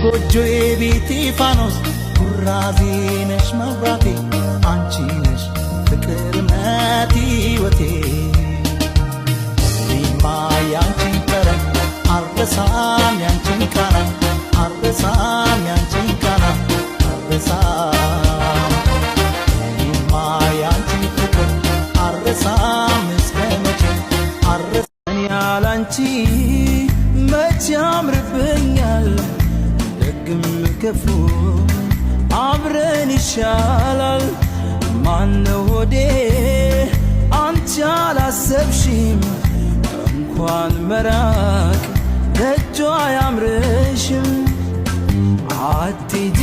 የጎጆዬ ቤቴ ፋኖስ ኩራዜ ነሽ መብራቴ አንቺ ነሽ ፍቅር እምነት ሕይወቴ እኔማ ያንቺን ጠረን አልረሳም ያንቺን ቃና አልረሳም ያንቺን ቃና አልረሳም እኔማ ያንቺን ፍቅር አልረሳም እስከ መቼ አልረሳም ያላንቺ መቼ ያምርብኛል ደግም ክፉ አብረን ይሻላል ማነው ሆዴ አንቺ አላሰብሽም እንኳን መራቅ ደጇ አያምርሽም አትሂጂ